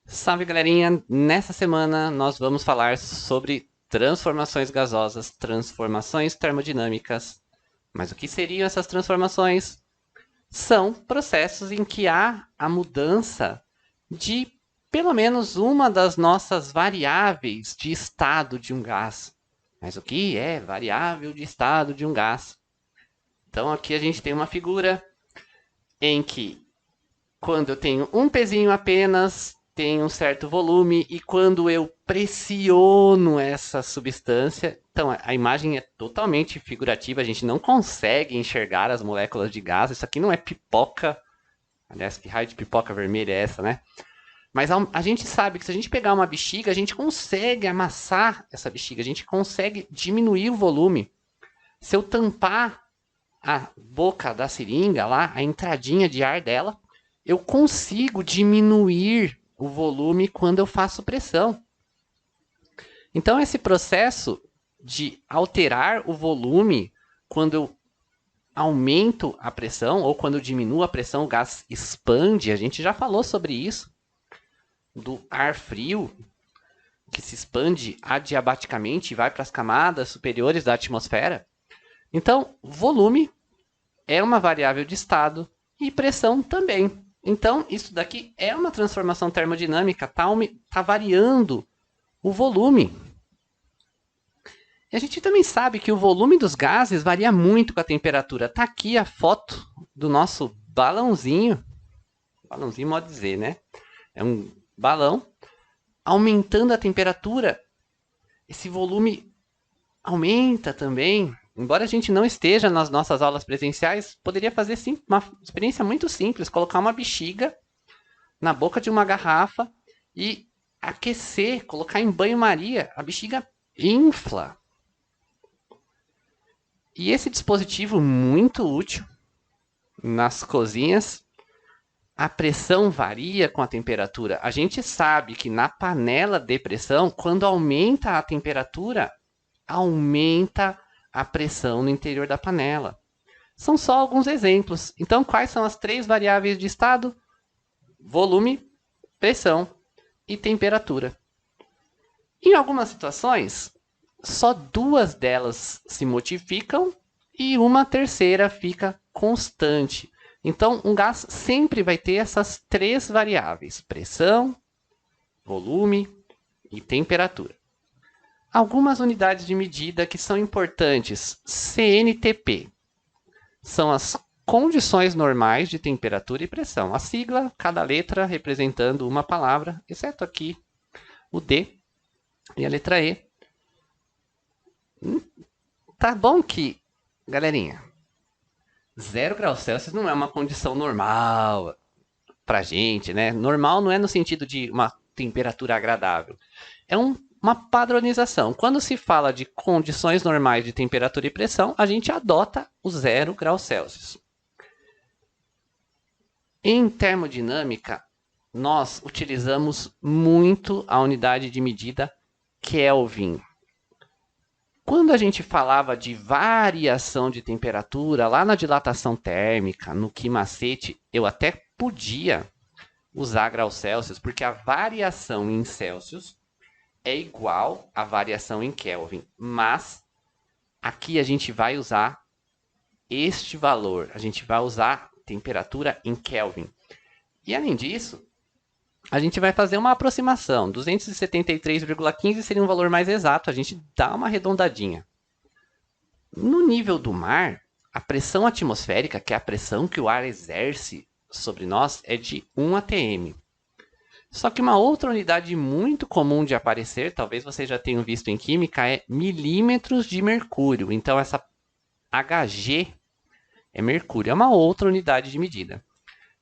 Salve, galerinha! Nessa semana nós vamos falar sobre transformações gasosas, transformações termodinâmicas. Mas o que seriam essas transformações? São processos em que há a mudança de pelo menos uma das nossas variáveis de estado de um gás. Mas o que é variável de estado de um gás? Então aqui a gente tem uma figura em que quando eu tenho um pezinho apenas, tem um certo volume, e quando eu pressiono essa substância, então a imagem é totalmente figurativa, a gente não consegue enxergar as moléculas de gás, isso aqui não é pipoca, aliás, que raio de pipoca vermelha é essa, né? Mas a gente sabe que se a gente pegar uma bexiga, a gente consegue amassar essa bexiga, a gente consegue diminuir o volume. Se eu tampar a boca da seringa lá, a entradinha de ar dela, eu consigo diminuir o volume quando eu faço pressão. Então, esse processo de alterar o volume quando eu aumento a pressão ou quando eu diminuo a pressão, o gás expande. A gente já falou sobre isso, do ar frio, que se expande adiabaticamente e vai para as camadas superiores da atmosfera. Então, volume é uma variável de estado e pressão também. Então, isso daqui é uma transformação termodinâmica, está variando o volume. E a gente também sabe que o volume dos gases varia muito com a temperatura. Está aqui a foto do nosso balãozinho. Balãozinho, modo dizer, né? É um balão. Aumentando a temperatura, esse volume aumenta também. Embora a gente não esteja nas nossas aulas presenciais, poderia fazer sim uma experiência muito simples, colocar uma bexiga na boca de uma garrafa e aquecer, colocar em banho-maria, a bexiga infla. E esse dispositivo muito útil nas cozinhas, a pressão varia com a temperatura. A gente sabe que na panela de pressão, quando aumenta a temperatura, aumenta a pressão no interior da panela. São só alguns exemplos. Então, quais são as três variáveis de estado? Volume, pressão e temperatura. Em algumas situações, só duas delas se modificam e uma terceira fica constante. Então, um gás sempre vai ter essas três variáveis: pressão, volume e temperatura. Algumas unidades de medida que são importantes: CNTP, são as condições normais de temperatura e pressão. A sigla, cada letra representando uma palavra, exceto aqui o D e a letra E. Tá bom que, galerinha, 0 graus Celsius não é uma condição normal pra gente, né? Normal não é no sentido de uma temperatura agradável. É uma padronização. Quando se fala de condições normais de temperatura e pressão, a gente adota o 0 graus Celsius. Em termodinâmica, nós utilizamos muito a unidade de medida Kelvin. Quando a gente falava de variação de temperatura, lá na dilatação térmica, no quimacete, eu até podia usar graus Celsius, porque a variação em Celsius é igual à variação em Kelvin. Mas aqui a gente vai usar este valor, a gente vai usar temperatura em Kelvin. E além disso, a gente vai fazer uma aproximação. 273,15 seria um valor mais exato, a gente dá uma arredondadinha. No nível do mar, a pressão atmosférica, que é a pressão que o ar exerce sobre nós, é de 1 atm. Só que uma outra unidade muito comum de aparecer, talvez vocês já tenham visto em química, é milímetros de mercúrio. Então essa Hg é mercúrio, é uma outra unidade de medida,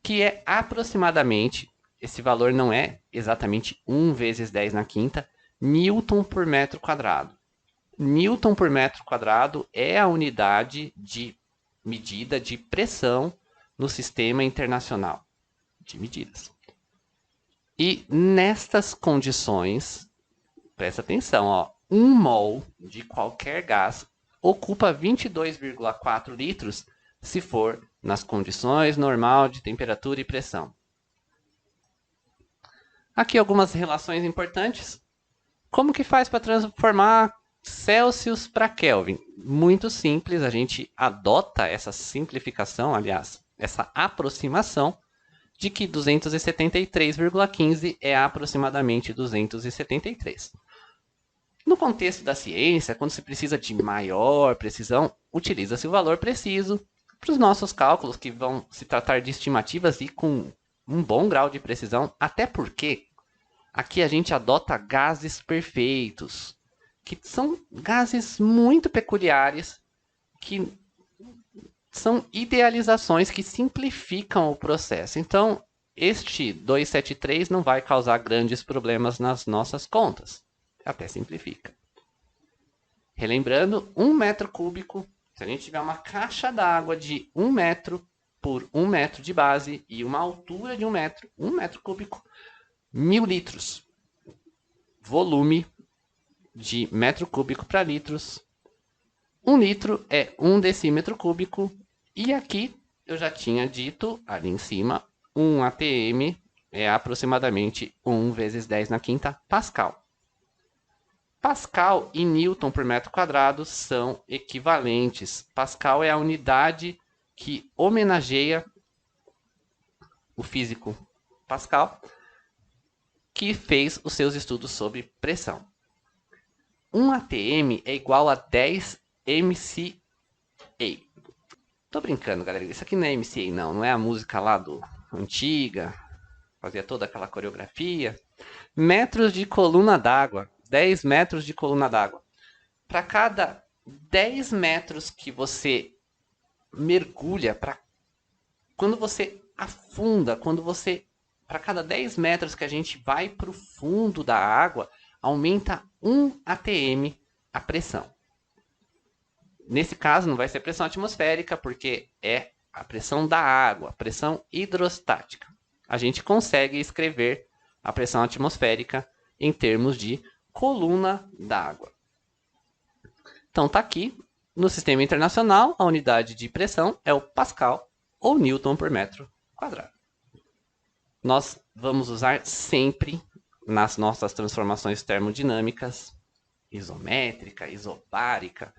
que é aproximadamente, esse valor não é exatamente 1 vezes 10 na quinta, Newton por metro quadrado. Newton por metro quadrado é a unidade de medida de pressão no sistema internacional de medidas. E nestas condições, presta atenção, ó, 1 mol de qualquer gás ocupa 22,4 litros se for nas condições normal de temperatura e pressão. Aqui algumas relações importantes. Como que faz para transformar Celsius para Kelvin? Muito simples, a gente adota essa simplificação, aliás, essa aproximação de que 273,15 é aproximadamente 273. No contexto da ciência, quando se precisa de maior precisão, utiliza-se o valor preciso para os nossos cálculos, que vão se tratar de estimativas e com um bom grau de precisão, até porque aqui a gente adota gases perfeitos, que são gases muito peculiares, que são idealizações que simplificam o processo. Então, este 273 não vai causar grandes problemas nas nossas contas. Até simplifica. Relembrando, 1 metro cúbico, se a gente tiver uma caixa d'água de 1 metro por 1 metro de base e uma altura de 1 metro cúbico, 1000 litros. Volume de metro cúbico para litros. 1 litro é 1 decímetro cúbico. E aqui eu já tinha dito ali em cima, 1 atm é aproximadamente 1 vezes 10 na quinta Pascal. Pascal e Newton por metro quadrado são equivalentes. Pascal é a unidade que homenageia o físico Pascal, que fez os seus estudos sobre pressão. 1 atm é igual a 10 MCA. Tô brincando, galera. Isso aqui não é MCA, não é a música lá do antiga, fazia toda aquela coreografia. Metros de coluna d'água. 10 metros de coluna d'água. Para cada 10 metros que você mergulha, quando você afunda, para cada 10 metros que a gente vai para o fundo da água, aumenta 1 atm a pressão. Nesse caso, não vai ser pressão atmosférica, porque é a pressão da água, pressão hidrostática. A gente consegue escrever a pressão atmosférica em termos de coluna d'água. Então, está aqui, no sistema internacional, a unidade de pressão é o Pascal ou Newton por metro quadrado. Nós vamos usar sempre, nas nossas transformações termodinâmicas, isométrica, isobárica,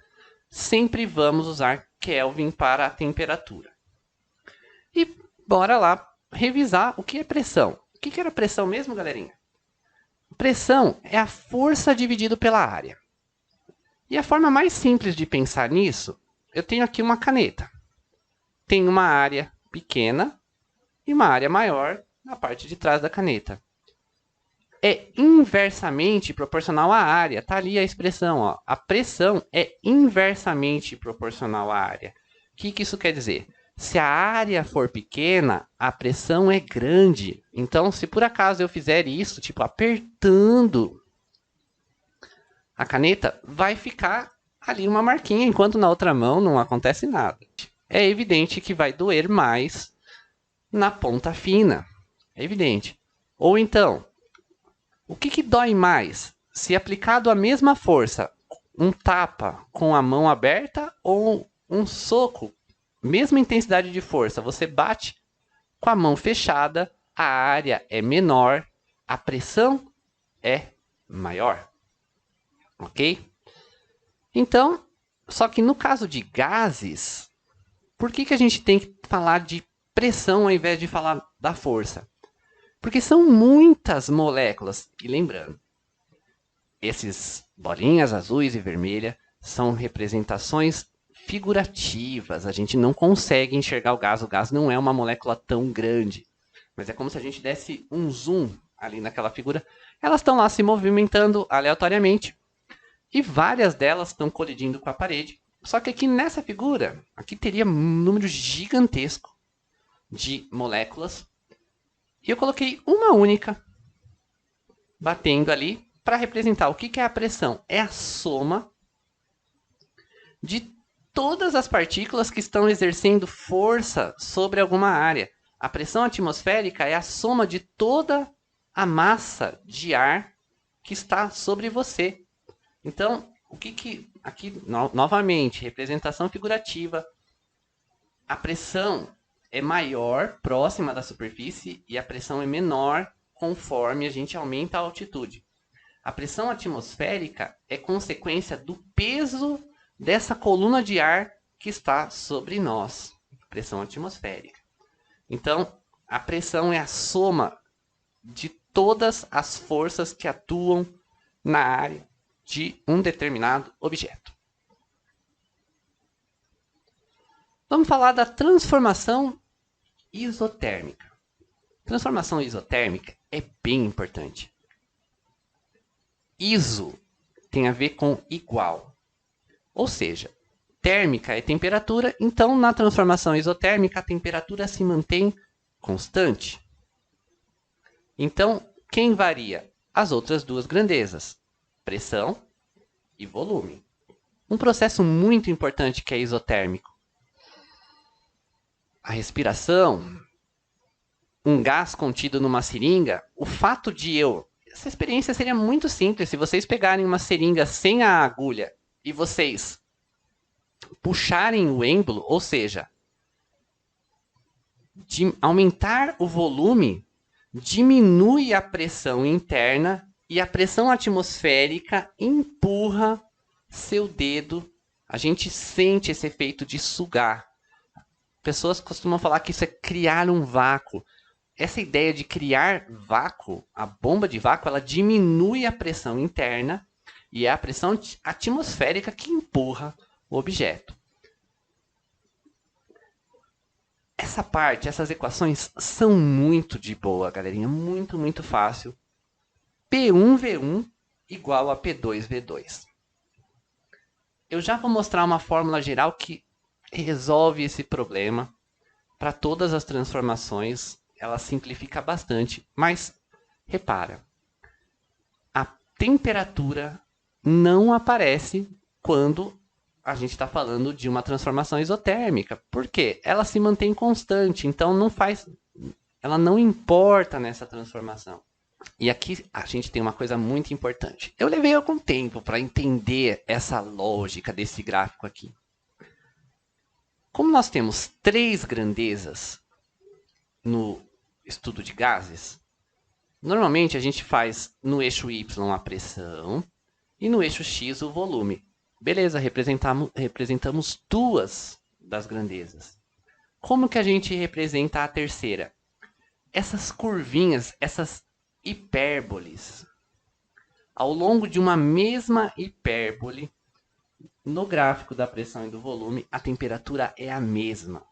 sempre vamos usar Kelvin para a temperatura. E bora lá revisar o que é pressão. O que era pressão mesmo, galerinha? Pressão é a força dividido pela área. E a forma mais simples de pensar nisso, eu tenho aqui uma caneta. Tem uma área pequena e uma área maior na parte de trás da caneta. É inversamente proporcional à área. Está ali a expressão. Ó. A pressão é inversamente proporcional à área. O que isso quer dizer? Se a área for pequena, a pressão é grande. Então, se por acaso eu fizer isso, tipo apertando a caneta, vai ficar ali uma marquinha, enquanto na outra mão não acontece nada. É evidente que vai doer mais na ponta fina. É evidente. Ou então, o que dói mais? Se aplicado a mesma força, um tapa com a mão aberta ou um soco? Mesma intensidade de força, você bate com a mão fechada, a área é menor, a pressão é maior. Ok? Então, só que no caso de gases, por que a gente tem que falar de pressão ao invés de falar da força? Porque são muitas moléculas. E lembrando, esses bolinhas azuis e vermelhas são representações figurativas. A gente não consegue enxergar o gás. O gás não é uma molécula tão grande. Mas é como se a gente desse um zoom ali naquela figura. Elas estão lá se movimentando aleatoriamente. E várias delas estão colidindo com a parede. Só que aqui nessa figura, aqui teria um número gigantesco de moléculas. E eu coloquei uma única batendo ali para representar o que é a pressão. É a soma de todas as partículas que estão exercendo força sobre alguma área. A pressão atmosférica é a soma de toda a massa de ar que está sobre você. Então, aqui novamente, representação figurativa, a pressão é maior próxima da superfície e a pressão é menor conforme a gente aumenta a altitude. A pressão atmosférica é consequência do peso dessa coluna de ar que está sobre nós. Pressão atmosférica. Então, a pressão é a soma de todas as forças que atuam na área de um determinado objeto. Vamos falar da transformação isotérmica. Transformação isotérmica é bem importante. Iso tem a ver com igual. Ou seja, térmica é temperatura, então na transformação isotérmica a temperatura se mantém constante. Então, quem varia? As outras duas grandezas, pressão e volume. Um processo muito importante que é isotérmico. A respiração, um gás contido numa seringa, o fato de essa experiência seria muito simples. Se vocês pegarem uma seringa sem a agulha e vocês puxarem o êmbolo, ou seja, aumentar o volume, diminui a pressão interna e a pressão atmosférica empurra seu dedo. A gente sente esse efeito de sugar. Pessoas costumam falar que isso é criar um vácuo. Essa ideia de criar vácuo, a bomba de vácuo, ela diminui a pressão interna e é a pressão atmosférica que empurra o objeto. Essa parte, essas equações são muito de boa, galerinha. Muito, muito fácil. P1V1 igual a P2V2. Eu já vou mostrar uma fórmula geral que resolve esse problema para todas as transformações. Ela simplifica bastante, mas repara, a temperatura não aparece quando a gente está falando de uma transformação isotérmica. Por quê? Ela se mantém constante, então ela não importa nessa transformação. E aqui a gente tem uma coisa muito importante. Eu levei algum tempo para entender essa lógica desse gráfico aqui. Como nós temos 3 grandezas no estudo de gases, normalmente a gente faz no eixo Y a pressão e no eixo X o volume. Beleza, representamos 2 das grandezas. Como que a gente representa a terceira? Essas curvinhas, essas hipérboles. Ao longo de uma mesma hipérbole, no gráfico da pressão e do volume, a temperatura é a mesma.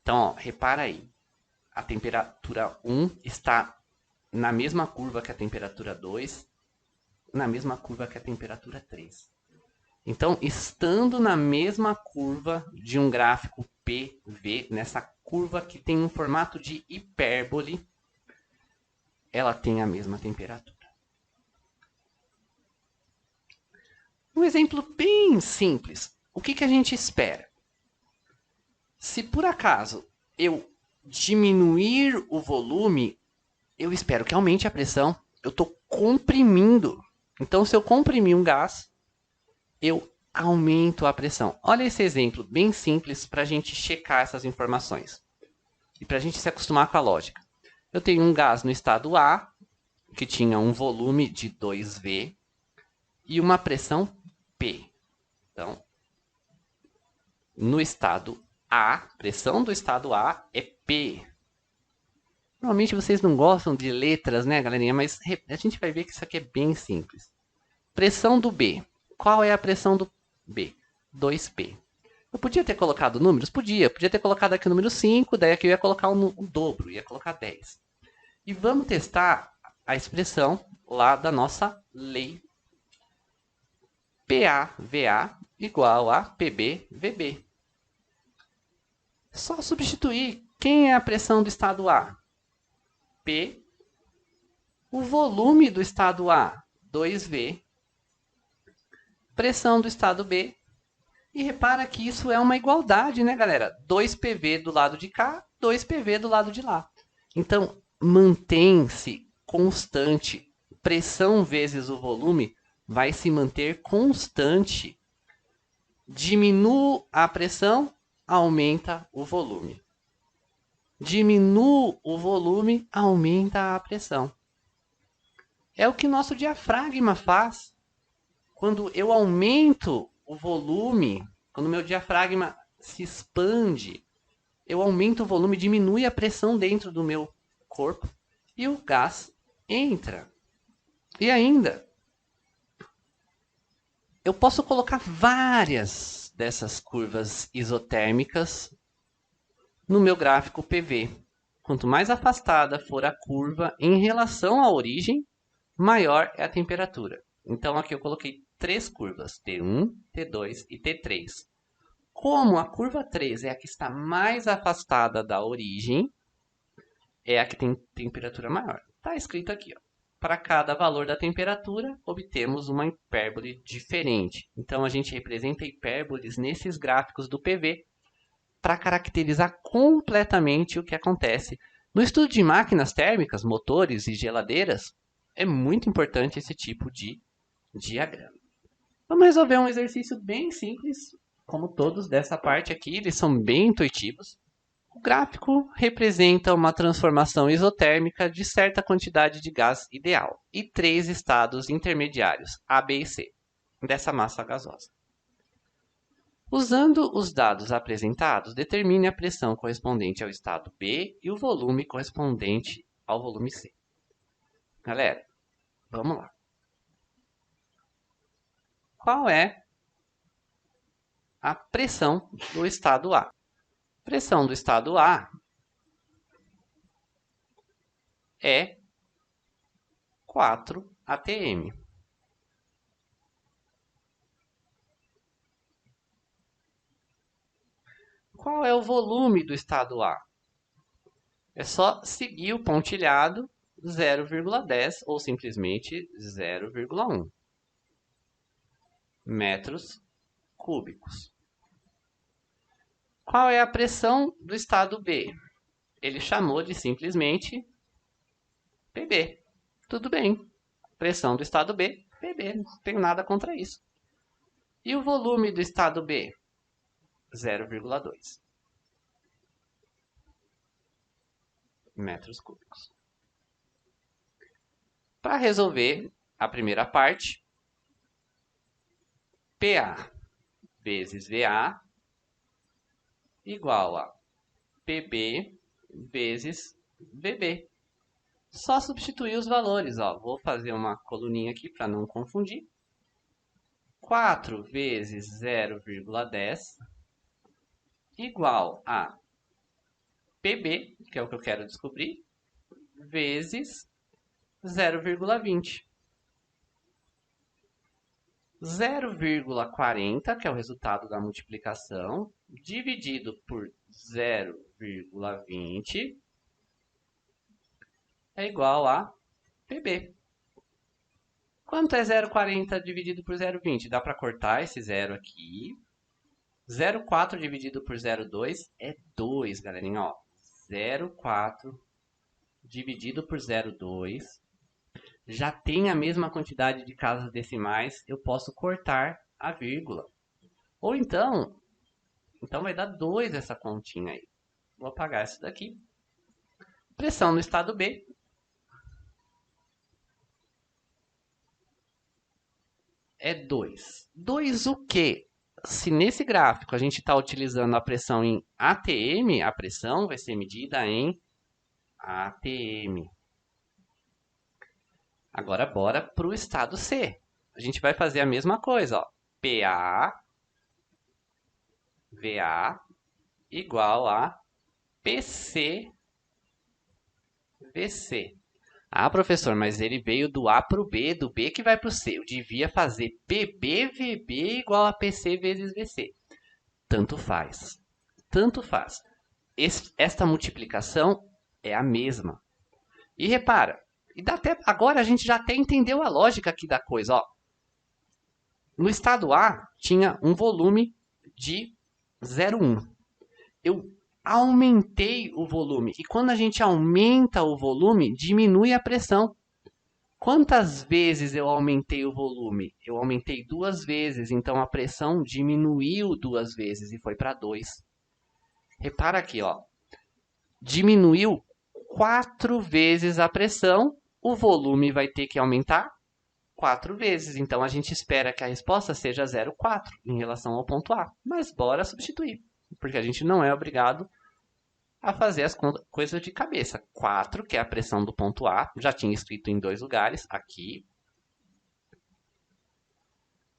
Então, ó, repara aí. A temperatura 1 está na mesma curva que a temperatura 2, na mesma curva que a temperatura 3. Então, estando na mesma curva de um gráfico PV, nessa curva que tem um formato de hipérbole, ela tem a mesma temperatura. Um exemplo bem simples. O que a gente espera? Se por acaso eu diminuir o volume, eu espero que aumente a pressão. Eu estou comprimindo. Então, se eu comprimir um gás, eu aumento a pressão. Olha esse exemplo bem simples para a gente checar essas informações. E para a gente se acostumar com a lógica. Eu tenho um gás no estado A, que tinha um volume de 2V e uma pressão P. Então, no estado A, pressão do estado A é P. Normalmente vocês não gostam de letras, né, galerinha? Mas a gente vai ver que isso aqui é bem simples. Pressão do B. Qual é a pressão do B? 2P. Eu podia ter colocado números? Podia. Podia ter colocado aqui o número 5, daí aqui eu ia colocar o dobro, ia colocar 10. E vamos testar a expressão lá da nossa lei. PA-VA igual a PB-VB. Só substituir. Quem é a pressão do estado A? P. O volume do estado A, 2V. Pressão do estado B. E repara que isso é uma igualdade, né, galera? 2PV do lado de cá, 2PV do lado de lá. Então, mantém-se constante. Pressão vezes o volume vai se manter constante. Diminui a pressão, aumenta o volume. Diminui o volume, aumenta a pressão. É o que nosso diafragma faz. Quando eu aumento o volume, quando meu diafragma se expande, eu aumento o volume, diminui a pressão dentro do meu corpo e o gás entra. E ainda, eu posso colocar várias dessas curvas isotérmicas no meu gráfico PV. Quanto mais afastada for a curva em relação à origem, maior é a temperatura. Então aqui eu coloquei 3 curvas, T1, T2 e T3. Como a curva 3 é a que está mais afastada da origem, é a que tem temperatura maior. Está escrito aqui, ó. Para cada valor da temperatura, obtemos uma hipérbole diferente. Então, a gente representa hipérboles nesses gráficos do PV para caracterizar completamente o que acontece. No estudo de máquinas térmicas, motores e geladeiras, é muito importante esse tipo de diagrama. Vamos resolver um exercício bem simples, como todos dessa parte aqui, eles são bem intuitivos. O gráfico representa uma transformação isotérmica de certa quantidade de gás ideal e 3 estados intermediários, A, B e C, dessa massa gasosa. Usando os dados apresentados, determine a pressão correspondente ao estado B e o volume correspondente ao volume C. Galera, vamos lá. Qual é a pressão do estado A? Pressão do estado A é 4 atm. Qual é o volume do estado A? É só seguir o pontilhado 0,10 ou simplesmente 0,1 metros cúbicos. Qual é a pressão do estado B? Ele chamou de simplesmente PB. Tudo bem. Pressão do estado B, PB. Não tenho nada contra isso. E o volume do estado B? 0,2 metros cúbicos. Para resolver a primeira parte, PA vezes VA igual a PB vezes VB. Só substituir os valores. Ó. Vou fazer uma coluninha aqui para não confundir. 4 vezes 0,10 igual a PB, que é o que eu quero descobrir, vezes 0,20. 0,40, que é o resultado da multiplicação, dividido por 0,20 é igual a PB. Quanto é 0,40 dividido por 0,20? Dá para cortar esse zero aqui. 0,4 dividido por 0,2 é 2, galerinha. Ó. 0,4 dividido por 0,2 já tem a mesma quantidade de casas decimais, eu posso cortar a vírgula. Ou então vai dar 2 essa continha aí. Vou apagar isso daqui. Pressão no estado B. É 2. 2 o quê? Se nesse gráfico a gente está utilizando a pressão em ATM, a pressão vai ser medida em ATM. Agora, bora para o estado C. A gente vai fazer a mesma coisa. Ó. PA, VA, igual a PC, VC. Ah, professor, mas ele veio do A para o B, do B que vai para o C. Eu devia fazer PB, VB igual a PC vezes VC. Tanto faz. Tanto faz. Esta multiplicação é a mesma. E repara, agora a gente já até entendeu a lógica aqui da coisa. Ó. No estado A, tinha um volume de 0,1. Eu aumentei o volume. E quando a gente aumenta o volume, diminui a pressão. Quantas vezes eu aumentei o volume? Eu aumentei 2 vezes, então a pressão diminuiu 2 vezes e foi para 2. Repara aqui, ó. Diminuiu 4 vezes a pressão, o volume vai ter que aumentar 4 vezes. Então, a gente espera que a resposta seja 0,4 em relação ao ponto A. Mas bora substituir, porque a gente não é obrigado a fazer as coisas de cabeça. 4, que é a pressão do ponto A, já tinha escrito em 2 lugares, aqui.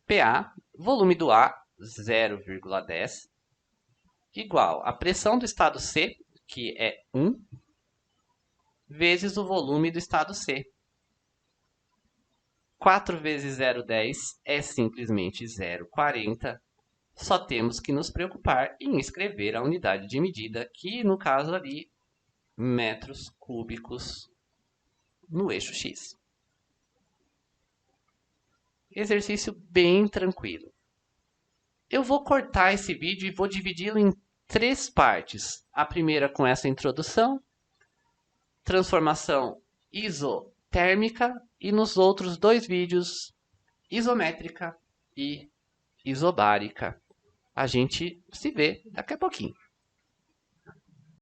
PA, volume do A, 0,10, igual a pressão do estado C, que é 1, vezes o volume do estado C. 4 vezes 0,10 é simplesmente 0,40. Só temos que nos preocupar em escrever a unidade de medida, que no caso ali, metros cúbicos no eixo X. Exercício bem tranquilo. Eu vou cortar esse vídeo e vou dividi-lo em 3 partes. A primeira com essa introdução, transformação isotérmica, e nos outros 2 vídeos, isométrica e isobárica. A gente se vê daqui a pouquinho.